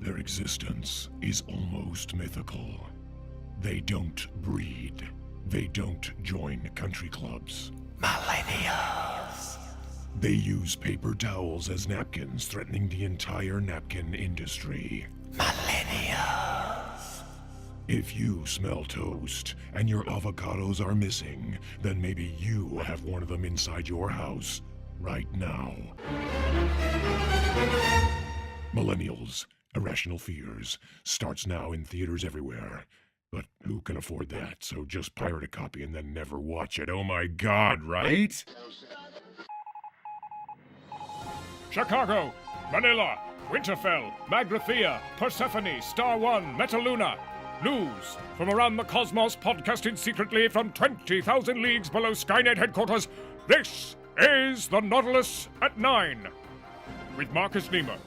Their existence is almost mythical. They don't breed. They don't join country clubs. Millennials. They use paper towels as napkins, threatening the entire napkin industry. Millennials. If you smell toast and your avocados are missing, then maybe you have one of them inside your house right now. Millennials, Irrational Fears starts now in theaters everywhere. But who can afford that? So just pirate a copy and then never watch it. Oh my God, right? Chicago, Manila, Winterfell, Magrathea, Persephone, Star One, Metaluna. News from around the cosmos, podcasted secretly from 20,000 leagues below Skynet headquarters. This is the Nautilus at 9 with Marcus Nemo.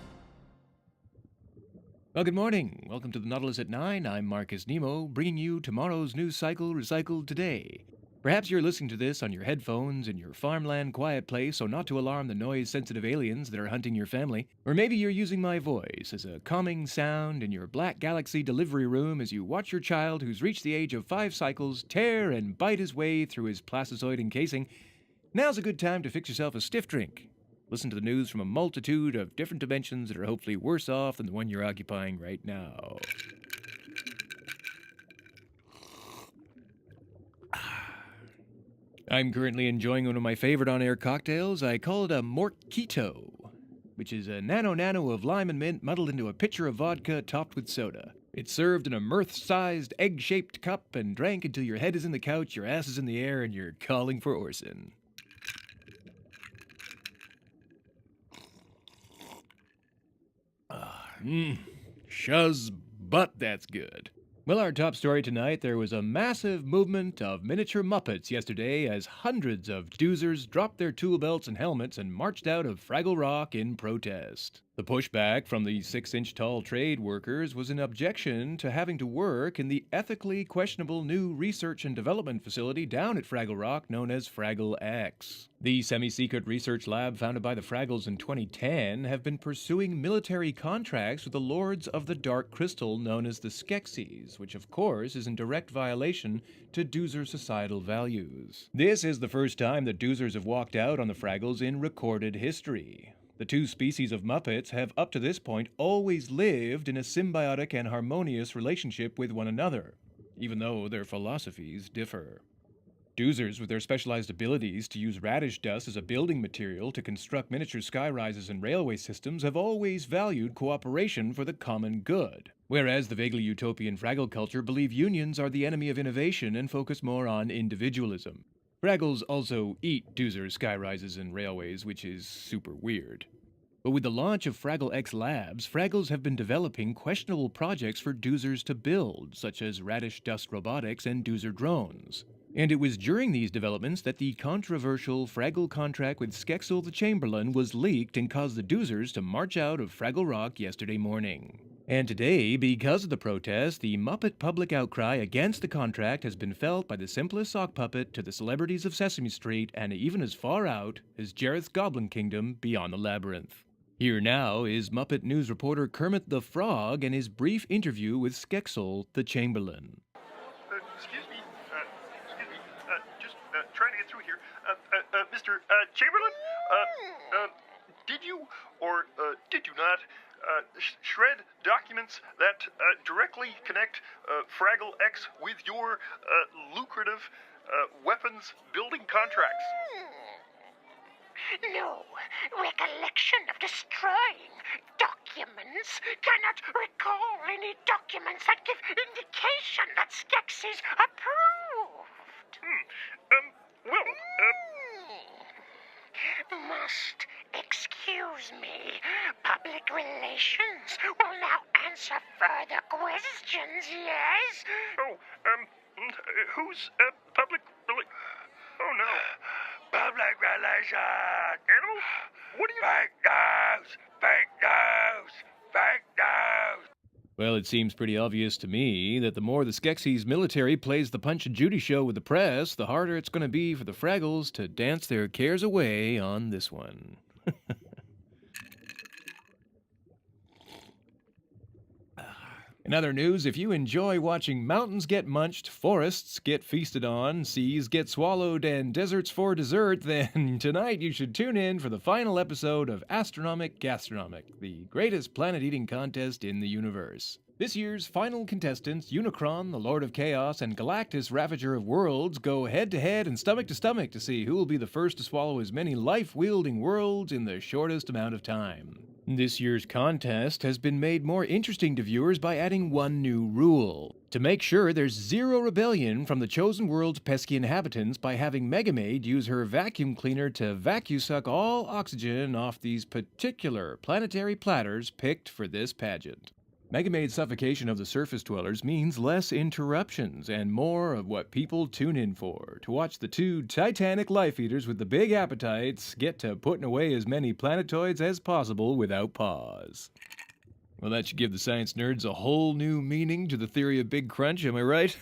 Well, good morning. Welcome to the Nautilus at 9. I'm Marcus Nemo, bringing you tomorrow's news cycle recycled today. Perhaps you're listening to this on your headphones in your farmland quiet place so not to alarm the noise-sensitive aliens that are hunting your family. Or maybe you're using my voice as a calming sound in your Black Galaxy delivery room as you watch your child who's reached the age of 5 cycles tear and bite his way through his plasticoid encasing. Now's a good time to fix yourself a stiff drink. Listen to the news from a multitude of different dimensions that are hopefully worse off than the one you're occupying right now. I'm currently enjoying one of my favorite on-air cocktails. I call it a Mork-jito, which is a nano of lime and mint muddled into a pitcher of vodka topped with soda. It's served in a mirth-sized, egg-shaped cup and drank until your head is in the couch, your ass is in the air, and you're calling for Orson. Shuz, but that's good. Well, our top story tonight, there was a massive movement of miniature Muppets yesterday as hundreds of Doozers dropped their tool belts and helmets and marched out of Fraggle Rock in protest. The pushback from the 6-inch tall trade workers was an objection to having to work in the ethically questionable new research and development facility down at Fraggle Rock known as Fraggle X. The semi-secret research lab founded by the Fraggles in 2010 have been pursuing military contracts with the Lords of the Dark Crystal known as the Skeksis, which of course is in direct violation to Doozer societal values. This is the first time that Doozers have walked out on the Fraggles in recorded history. The two species of Muppets have up to this point always lived in a symbiotic and harmonious relationship with one another, even though their philosophies differ. Doozers, with their specialized abilities to use radish dust as a building material to construct miniature skyrises and railway systems, have always valued cooperation for the common good. Whereas the vaguely utopian Fraggle culture believe unions are the enemy of innovation and focus more on individualism. Fraggles also eat Doozer skyrises and railways, which is super weird. But with the launch of Fraggle X Labs, Fraggles have been developing questionable projects for Doozers to build, such as radish dust robotics and Doozer drones. And it was during these developments that the controversial Fraggle contract with Skexel the Chamberlain was leaked and caused the Doozers to march out of Fraggle Rock yesterday morning. And today, because of the protest, the Muppet public outcry against the contract has been felt by the simplest sock puppet to the celebrities of Sesame Street and even as far out as Jareth's Goblin Kingdom beyond the labyrinth. Here now is Muppet News reporter Kermit the Frog and his brief interview with Skexel the Chamberlain. Excuse me, just trying to get through here. Mr. Chamberlain, did you or did you not shred documents that directly connect Fraggle X with your lucrative weapons building contracts? No recollection of destroying documents. Cannot recall any documents that give indication that Skeksis approved. Must excuse me. Public relations will now answer further questions, yes? Who's public Oh no. Public relations! Animal? What do you... Fake news! Fake news! Fake news! Well, it seems pretty obvious to me that the more the Skeksis military plays the Punch and Judy show with the press, the harder it's going to be for the Fraggles to dance their cares away on this one. In other news, if you enjoy watching mountains get munched, forests get feasted on, seas get swallowed, and deserts for dessert, then tonight you should tune in for the final episode of Astronomic Gastronomic, the greatest planet-eating contest in the universe. This year's final contestants, Unicron, the Lord of Chaos, and Galactus, Ravager of Worlds, go head-to-head and stomach-to-stomach to see who will be the first to swallow as many life-wielding worlds in the shortest amount of time. This year's contest has been made more interesting to viewers by adding one new rule. To make sure there's zero rebellion from the chosen world's pesky inhabitants by having Megamaid use her vacuum cleaner to vacuum-suck all oxygen off these particular planetary platters picked for this pageant. Megamaid's suffocation of the surface dwellers means less interruptions and more of what people tune in for, to watch the two titanic life eaters with the big appetites get to putting away as many planetoids as possible without pause. Well, that should give the science nerds a whole new meaning to the theory of Big Crunch, am I right?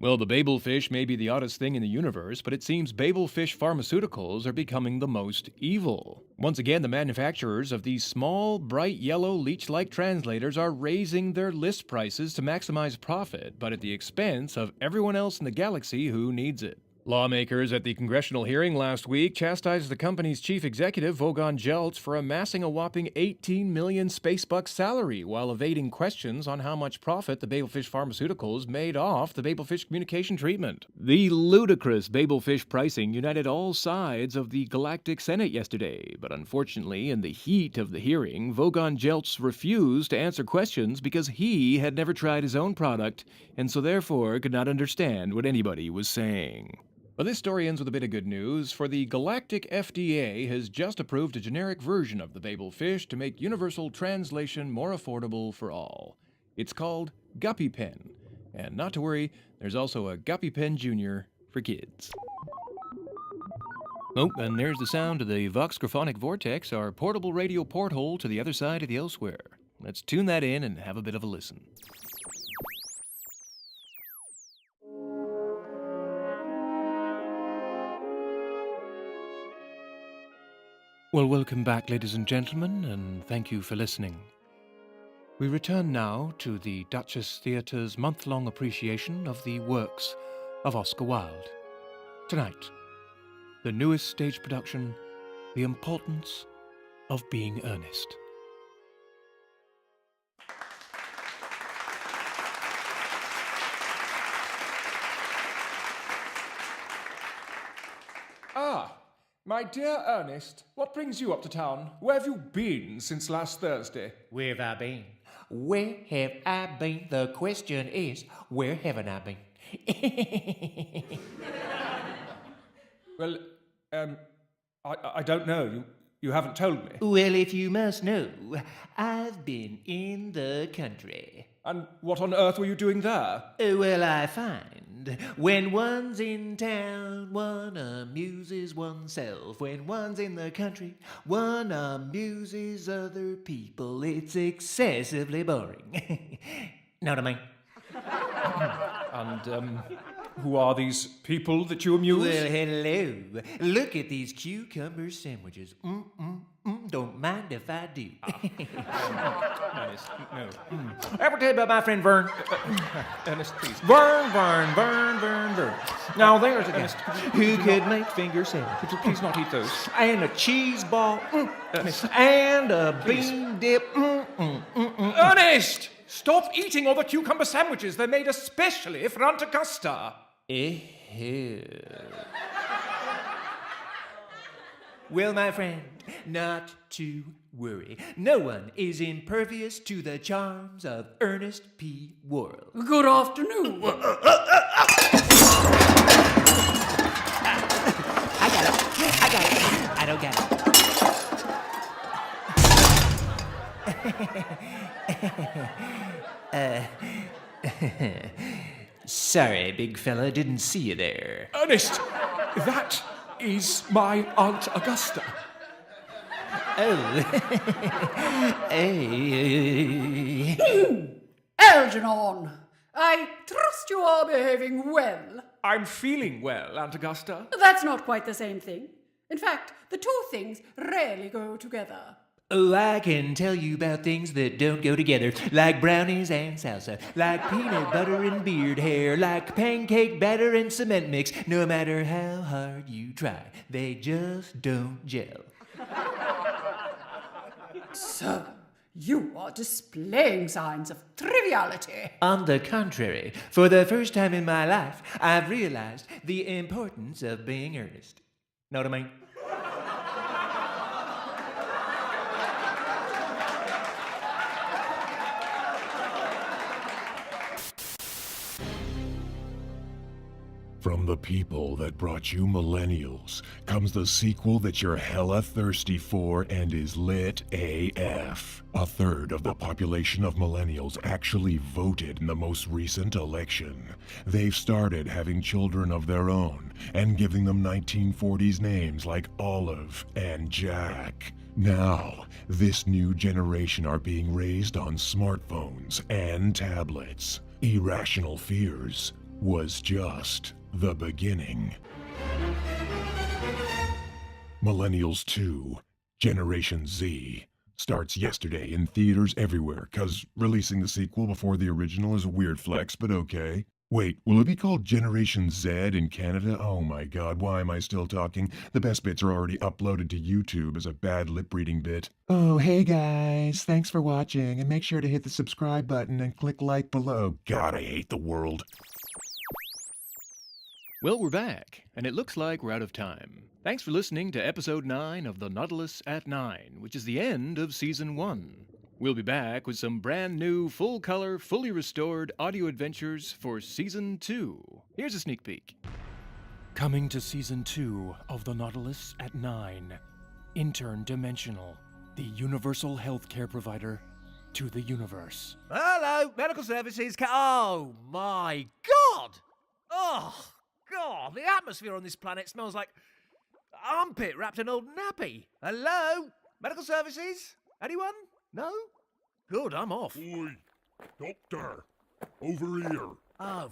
Well, the Babel fish may be the oddest thing in the universe, but it seems Babel Fish Pharmaceuticals are becoming the most evil. Once again, the manufacturers of these small, bright yellow leech-like translators are raising their list prices to maximize profit, but at the expense of everyone else in the galaxy who needs it. Lawmakers at the congressional hearing last week chastised the company's chief executive, Vogon Jeltz, for amassing a whopping 18 million spacebucks salary while evading questions on how much profit the Babel Fish Pharmaceuticals made off the Babel Fish communication treatment. The ludicrous Babel Fish pricing united all sides of the Galactic Senate yesterday, but unfortunately, in the heat of the hearing, Vogon Jeltz refused to answer questions because he had never tried his own product and so therefore could not understand what anybody was saying. Well, this story ends with a bit of good news, for the Galactic FDA has just approved a generic version of the Babel fish to make universal translation more affordable for all. It's called Guppy Pen, and not to worry, there's also a Guppy Pen Jr. for kids. Oh, and there's the sound of the Vox Graphonic Vortex, our portable radio porthole to the other side of the elsewhere. Let's tune that in and have a bit of a listen. Well, welcome back, ladies and gentlemen, and thank you for listening. We return now to the Duchess Theatre's month-long appreciation of the works of Oscar Wilde. Tonight, the newest stage production, The Importance of Being Earnest. My dear Ernest, what brings you up to town? Where have you been since last Thursday? Where have I been? Where have I been? The question is, where haven't I been? Well, I don't know. You haven't told me. Well, if you must know, I've been in the country. And what on earth were you doing there? Well, I find when one's in town, one amuses oneself. When one's in the country, one amuses other people. It's excessively boring. Know what I mean? And, who are these people that you amuse? Well, hello. Look at these cucumber sandwiches. Don't mind if I do. Ernest, no. Ever tell you about my friend Vern? Ernest, please. Vern. Now there's a guy who could make finger sandwiches. Please not eat those. And a cheese ball. Ernest. And a bean dip. Ernest! Stop eating all the cucumber sandwiches. They're made especially for Aunt Augusta. Well, my friend, not to worry. No one is impervious to the charms of Ernest P. Worrell. Good afternoon. I got it. I don't get it. Sorry, big fella, didn't see you there. Ernest, that is my Aunt Augusta. Algernon, I trust you are behaving well. I'm feeling well, Aunt Augusta. That's not quite the same thing. In fact, the two things rarely go together. Oh, I can tell you about things that don't go together, like brownies and salsa, like peanut butter and beard hair, like pancake batter and cement mix. No matter how hard you try, they just don't gel. So, you are displaying signs of triviality. On the contrary, for the first time in my life, I've realized the importance of being earnest. Know what I mean? From the people that brought you Millenials comes the sequel that you're hella thirsty for and is lit AF. A third of the population of Millenials actually voted in the most recent election. They've started having children of their own and giving them 1940s names like Olive and Jack. Now, this new generation are being raised on smartphones and tablets. Irrational Fears was just the beginning. Millennials 2, Generation Z, starts yesterday in theaters everywhere, cause releasing the sequel before the original is a weird flex, but okay. Wait, will it be called Generation Z in Canada? Oh my god, why am I still talking? The best bits are already uploaded to YouTube as a bad lip-reading bit. Oh, hey guys, thanks for watching, and make sure to hit the subscribe button and click like below. God, I hate the world. Well, we're back, and it looks like we're out of time. Thanks for listening to Episode 9 of the Nautilus at 9, which is the end of Season 1. We'll be back with some brand new, full-color, fully restored audio adventures for Season 2. Here's a sneak peek. Coming to Season 2 of the Nautilus at 9, Interdimensional, the universal healthcare provider to the universe. Hello, medical services. Oh my God! Oh God! The atmosphere on this planet smells like armpit wrapped in old nappy. Hello, medical services. Anyone? No? Good, I'm off. Oi, doctor, over here. Oh,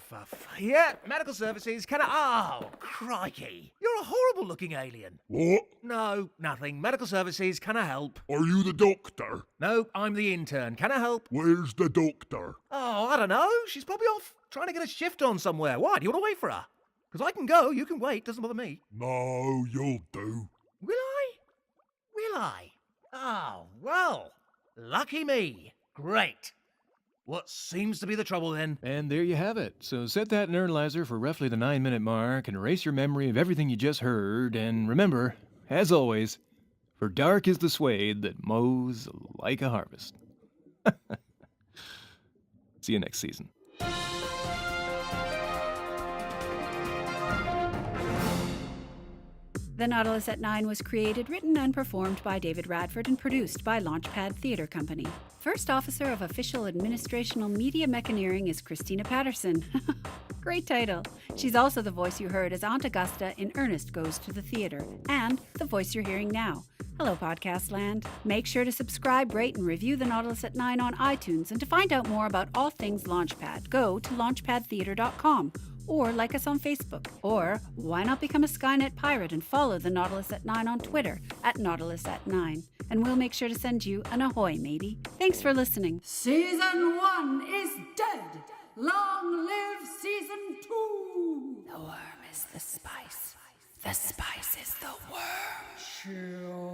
yeah, medical services. Can I? Oh, crikey! You're a horrible-looking alien. What? No, nothing. Medical services. Can I help? Are you the doctor? No, I'm the intern. Can I help? Where's the doctor? Oh, I don't know. She's probably off trying to get a shift on somewhere. Why? Do you want to wait for her? Because I can go. You can wait. Doesn't bother me. No, you'll do. Will I? Will I? Oh, well. Lucky me. Great. What seems to be the trouble then? And there you have it. So set that internalizer for roughly the 9-minute mark and erase your memory of everything you just heard. And remember, as always, for dark is the swathe that mows like a harvest. See you next season. The Nautilus at 9 was created, written, and performed by David Radford and produced by Launchpad Theatre Company. First Officer of Official Administrational Media Mechaneering is Christina Patterson. Great title. She's also the voice you heard as Aunt Augusta in Ernest Goes to the Theatre, and the voice you're hearing now. Hello, Podcast Land. Make sure to subscribe, rate, and review The Nautilus at 9 on iTunes, and to find out more about all things Launchpad, go to launchpadtheatre.com. Or like us on Facebook. Or why not become a Skynet pirate and follow the Nautilus at 9 on Twitter at Nautilus at 9. And we'll make sure to send you an ahoy, matey. Thanks for listening. Season 1 is dead. Long live Season 2. The worm is the spice. The spice is the worm. Sure.